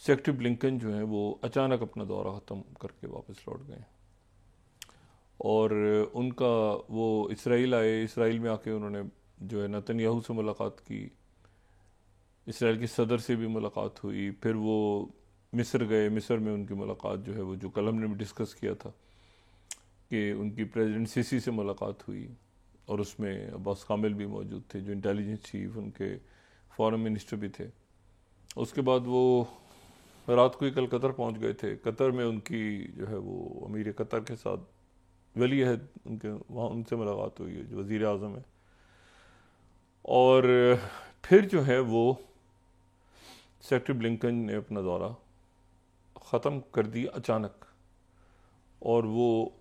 Secretary Blinken जो हैं वो अचानक अपना दौरा ख़त्म करके वापस लौट गए और उनका वो इसराइल आए। इसराइल में आके उन्होंने जो है नेतन्याहू से मुलाकात की, इसराइल के सदर से भी मुलाकात हुई, फिर वो मिस्र गए। मिस्र में उनकी मुलाकात जो है वो जो कल हमने भी डिस्कस किया था कि उनकी प्रेसिडेंट सीसी से मुलाकात हुई और उसमें अब्बास कामिल भी मौजूद थे जो इंटेलिजेंस चीफ, उनके फॉरेन मिनिस्टर भी थे। उसके बाद वो रात को ही कल कतर पहुंच गए थे। कतर में उनकी जो है वो अमीर कतर के साथ वली अहद उनके वहाँ उनसे मुलाकात हुई है जो वज़ीर आज़म है। और फिर जो है वो सेक्रेटरी ब्लिंकन ने अपना दौरा ख़त्म कर दिया अचानक और वो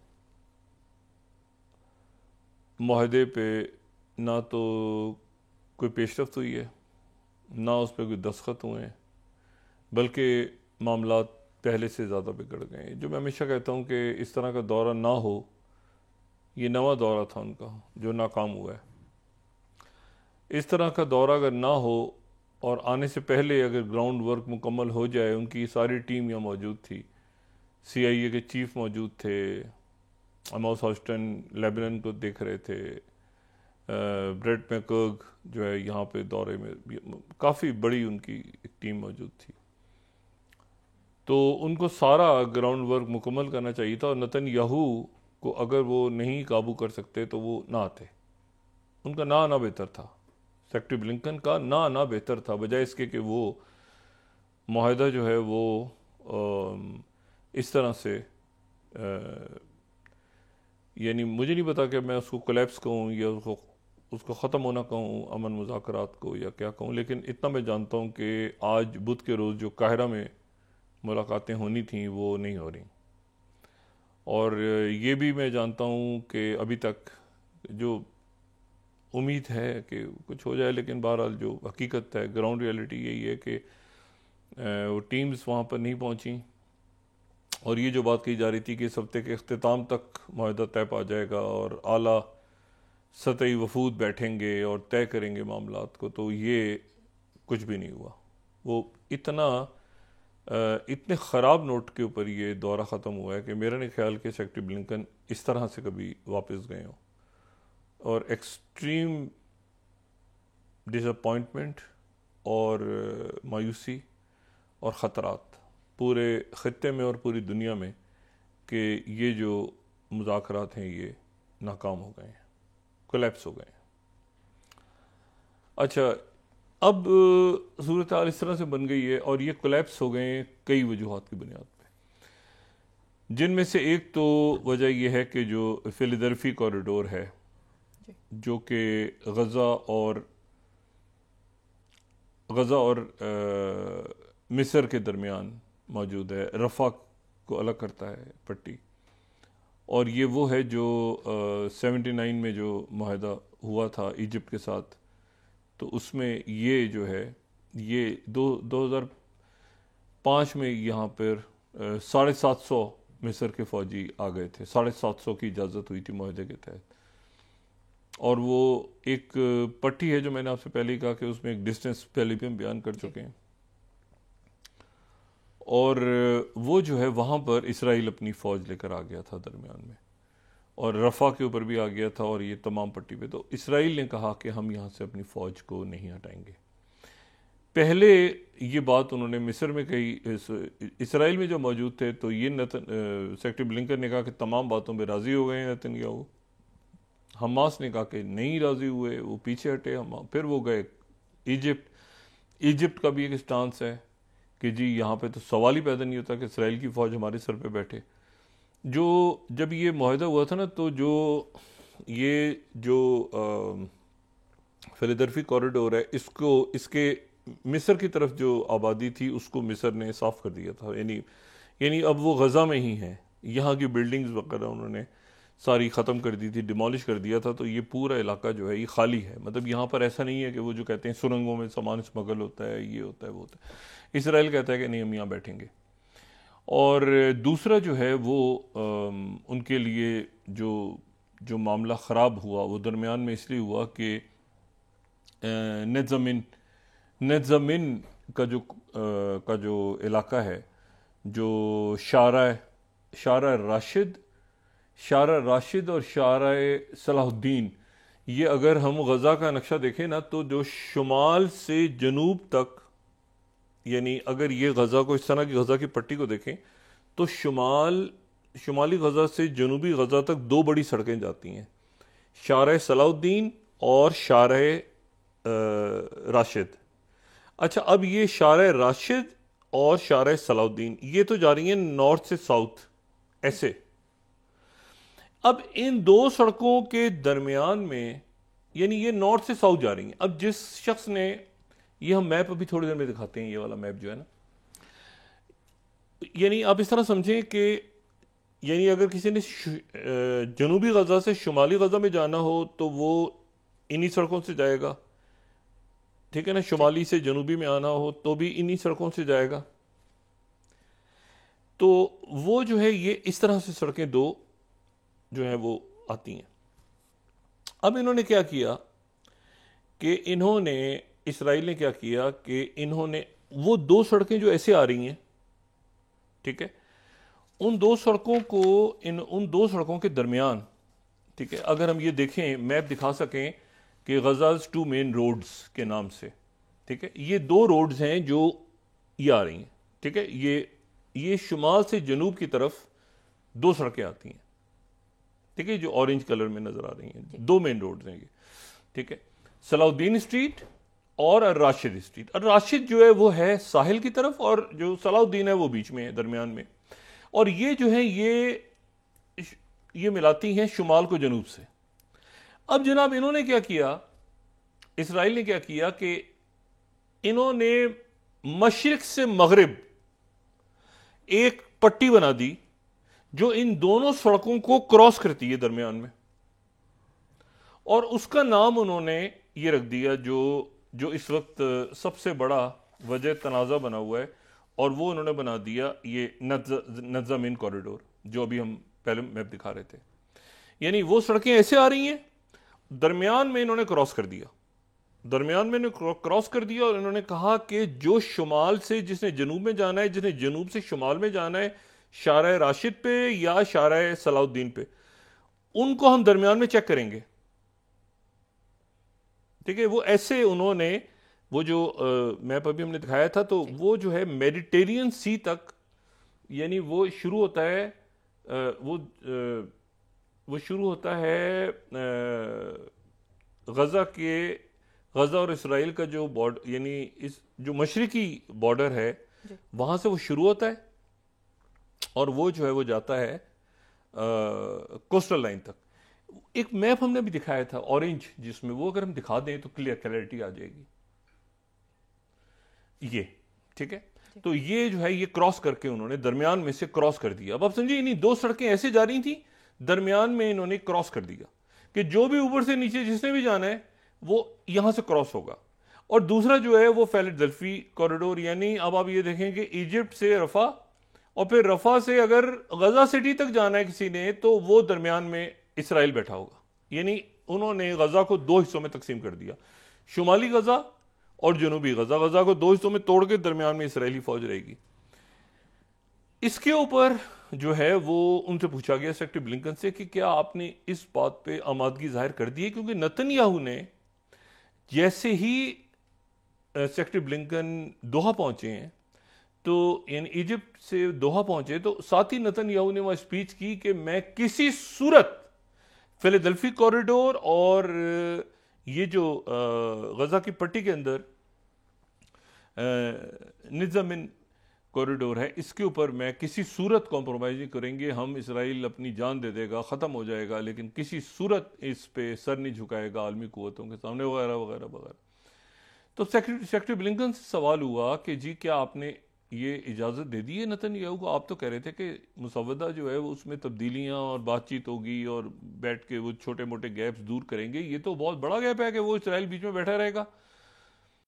माहदे पे ना तो कोई पेशरफ्त हुई है, ना उस पर कोई दस्तखत हुए हैं, बल्कि मामलात पहले से ज़्यादा बिगड़ गए हैं। जो मैं हमेशा कहता हूँ कि इस तरह का दौरा ना हो, ये नवा दौरा था उनका जो नाकाम हुआ है। इस तरह का दौरा अगर ना हो और आने से पहले अगर ग्राउंड वर्क मुकम्मल हो जाए, उनकी सारी टीम यहाँ मौजूद थी, CIA के चीफ मौजूद थे, अमोस हॉस्टन लेबनान को देख रहे थे, ब्रेट मैकर्ग जो है यहाँ पे दौरे में काफ़ी बड़ी उनकी एक टीम मौजूद थी, तो उनको सारा ग्राउंड वर्क मुकम्मल करना चाहिए था। और नेतन्याहू को अगर वो नहीं काबू कर सकते तो वो ना आते, उनका ना आना बेहतर था। सेक्रेटरी ब्लिंकन का ना आना बेहतर था, बजाय इसके कि वो माहिदा जो है वो इस तरह से यानी मुझे नहीं पता कि मैं उसको कोलैप्स कहूँ या उसको ख़त्म होना कहूँ, अमन मुज़ाकरात को, या क्या कहूँ, लेकिन इतना मैं जानता हूँ कि आज बुध के रोज़ जो काहिरा में मुलाकातें होनी थी वो नहीं हो रही। और ये भी मैं जानता हूँ कि अभी तक जो उम्मीद है कि कुछ हो जाए, लेकिन बहरहाल जो हकीकत है, ग्राउंड रियलिटी यही है कि वो टीम्स वहाँ पर नहीं पहुँची। और ये जो बात कही जा रही थी कि इस हफ्ते के अख्तिताम तक मुआहदा तय पा जाएगा और आला सतही वफूद बैठेंगे और तय करेंगे मामलात को, तो ये कुछ भी नहीं हुआ। वो इतने ख़राब नोट के ऊपर ये दौरा ख़त्म हुआ है कि मेरा नहीं ख्याल कि सेक्रेटरी ब्लिंकन इस तरह से कभी वापस गए हों। और एक्सट्रीम डिसअपॉइंटमेंट और मायूसी और ख़तरात पूरे ख़त्ते में और पूरी दुनिया में कि ये जो मुज़ाकरात हैं ये नाकाम हो गए हैं, कोलैप्स हो गए हैं। अच्छा, अब सूरत हाल इस तरह से बन गई है और ये कोलैप्स हो गए हैं कई वजूहात की बुनियाद पे, जिनमें से एक तो वजह यह है कि जो फिलाडेल्फी कॉरिडोर है जो कि गज़ा और मिस्र के दरमियान मौजूद है, रफ़ा को अलग करता है पट्टी, और ये वो है जो 79 में जो मुआहदा हुआ था इजिप्ट के साथ, तो उसमें ये जो है ये 2005 में यहाँ पर 750 मिस्र के फ़ौजी आ गए थे। 750 की इजाज़त हुई थी मुआहदे के तहत। और वो एक पट्टी है जो मैंने आपसे पहले ही कहा कि उसमें एक डिस्टेंस पहले भी हम बयान कर चुके हैं, और वो जो है वहाँ पर इसराइल अपनी फ़ौज लेकर आ गया था दरमियान में, और रफ़ा के ऊपर भी आ गया था, और ये तमाम पट्टी पे। तो इसराइल ने कहा कि हम यहाँ से अपनी फ़ौज को नहीं हटाएंगे। पहले ये बात उन्होंने मिस्र में कही, इसराइल में जो मौजूद थे, तो ये सेक्रेटरी ब्लिंकन ने कहा कि तमाम बातों पर राज़ी हो गए हैं नेतन्याहू। हमास ने कहा कि नहीं राज़ी हुए, वो पीछे हटे। फिर वो गए इजिप्ट। इजिप्ट का भी एक स्टांस है कि जी यहाँ पे तो सवाल ही पैदा नहीं होता कि इसराइल की फ़ौज हमारे सर पे बैठे। जो जब ये मुआहदा हुआ था ना, तो जो फिलाडेल्फी कॉरिडोर है, इसके मिस्र की तरफ जो आबादी थी उसको मिस्र ने साफ़ कर दिया था। यानी अब वो गज़ा में ही है, यहाँ की बिल्डिंग्स वगैरह उन्होंने सारी ख़त्म कर दी थी, डिमोलिश कर दिया था। तो ये पूरा इलाका जो है ये खाली है। मतलब यहाँ पर ऐसा नहीं है कि वो जो कहते हैं सुरंगों में सामान स्मगल होता है, ये होता है, वो होता है। इसराइल कहता है कि नहीं, हम यहाँ बैठेंगे। और दूसरा जो है वो उनके लिए जो मामला ख़राब हुआ वो दरमियान में इसलिए हुआ कि नेट ज़मीन का जो इलाका है, जो शारा राशिद और शारा सलाहुद्दीन, ये अगर हम गज़ा का नक्शा देखें ना, तो जो शुमाल से जनूब तक, यानी अगर ये गज़ा को इस तरह की गज़ा की पट्टी को देखें तो शुमाली गज़ा से जनूबी गज़ा तक दो बड़ी सड़कें जाती हैं, शारा सलाहुद्दीन और शारा राशिद। अच्छा, अब ये शारा राशिद और शारा सलाहुद्दीन ये तो जा रही हैं नॉर्थ से साउथ ऐसे। अब इन दो सड़कों के दरमियान में, यानी ये नॉर्थ से साउथ जा रही हैं। अब जिस शख्स ने, ये हम मैप अभी थोड़ी देर में दिखाते हैं, ये वाला मैप जो है ना, यानी आप इस तरह समझें कि यानी अगर किसी ने जनूबी गज़ा से शुमाली गज़ा में जाना हो तो वो इन्हीं सड़कों से जाएगा, ठीक है ना। शुमाली से जनूबी में आना हो तो भी इन्हीं सड़कों से जाएगा। तो वो जो है, ये इस तरह से सड़कें दो जो है वो आती हैं। अब इन्होंने क्या किया कि इसराइल ने क्या किया कि इन्होंने वो दो सड़कें जो ऐसे आ रही हैं, ठीक है, उन दो सड़कों के दरमियान, ठीक है, अगर हम ये देखें, मैप दिखा सकें कि गज़ाज़ टू मेन रोड्स के नाम से, ठीक है, ये दो रोड्स हैं जो ये आ रही हैं, ठीक है, ये शुमाल से जनूब की तरफ दो सड़कें आती हैं, ठीक है, जो ऑरेंज कलर में नजर आ रही हैं, दो मेन रोड्स हैं ये, ठीक है, सलाहुद्दीन स्ट्रीट और राशिद स्ट्रीट। और राशिद जो है वो है साहिल की तरफ, और जो सलाहुद्दीन है वो बीच में है, दरमियान में। और ये जो है ये मिलाती हैं शुमाल को जनूब से। अब जनाब इन्होंने क्या किया, इसराइल ने क्या किया कि इन्होंने मशरिक से मगरिब एक पट्टी बना दी जो इन दोनों सड़कों को क्रॉस करती है दरमियान में, और उसका नाम उन्होंने ये रख दिया जो इस वक्त सबसे बड़ा वजह तनाज़ा बना हुआ है, और वो उन्होंने बना दिया ये नज़ामिन कॉरिडोर, जो अभी हम पहले मैप दिखा रहे थे। यानी वो सड़कें ऐसे आ रही हैं, दरमियान में इन्होंने क्रॉस कर दिया, और इन्होंने कहा कि जो शुमाल से, जिसने जनूब में जाना है, जिसने जनूब से शुमाल में जाना है, शारा राशिद पे या शारा सलाहुद्दीन पे, उनको हम दरमियान में चेक करेंगे, ठीक है। वो ऐसे उन्होंने वो जो मैप अभी हमने दिखाया था, तो वो जो है मेडिटेरियन सी तक, यानी वो शुरू होता है वो शुरू होता है गज़ा और इसराइल का जो बॉर्डर, यानी इस जो मशरिकी बॉर्डर है वहां से वो शुरू होता है, और वो जो है वो जाता है कोस्टल लाइन तक। एक मैप हमने भी दिखाया था ऑरेंज, जिसमें वो अगर हम दिखा दें तो क्लैरिटी आ जाएगी, ये ठीक है। तो ये जो है ये क्रॉस करके उन्होंने दरमियान में से क्रॉस कर दिया। अब आप समझिए, इन्हीं दो सड़कें ऐसे जा रही थी, दरमियान में इन्होंने क्रॉस कर दिया कि जो भी ऊपर से नीचे जिसने भी जाना है वो यहां से क्रॉस होगा। और दूसरा जो है वो फिलाडेल्फी कॉरिडोर, यानी अब आप ये देखें कि इजिप्ट से रफा, और फिर रफा से अगर गजा सिटी तक जाना है किसी ने, तो वो दरमियान में इसराइल बैठा होगा। यानी उन्होंने गजा को दो हिस्सों में तकसीम कर दिया, शुमाली गजा और जनूबी गजा। गजा को दो हिस्सों में तोड़ के दरमियान में इसराइली फौज रहेगी। इसके ऊपर जो है वो उनसे पूछा गया सेक्रेटरी ब्लिंकन से कि क्या आपने इस बात पे आमादगी जाहिर कर दी है, क्योंकि नेतन्याहू ने जैसे ही सेक्रेटरी ब्लिंकन दोहा पहुंचे हैं, तो यानी इजिप्ट से दोहा पहुंचे, तो साथ ही नेतन्याहू ने वह स्पीच की कि मैं किसी सूरत फिलाडेल्फी कॉरिडोर और ये जो गजा की पट्टी के अंदर निज़ामिन कॉरिडोर है, इसके ऊपर मैं किसी सूरत कॉम्प्रोमाइज़ नहीं करेंगे। हम इसराइल अपनी जान दे देगा, ख़त्म हो जाएगा, लेकिन किसी सूरत इस पे सर नहीं झुकाएगा आलमी कुव्वतों के सामने, वगैरह वगैरह वगैरह। तो सेक्रेटरी ब्लिंकन से सवाल हुआ कि जी क्या आपने ये इजाज़त दे दी है नेतन्याहू को? आप तो कह रहे थे कि मुसव्वदा जो है वो उसमें तब्दीलियाँ और बातचीत होगी और बैठ के वो छोटे मोटे गैप्स दूर करेंगे। ये तो बहुत बड़ा गैप है कि वो इसराइल बीच में बैठा रहेगा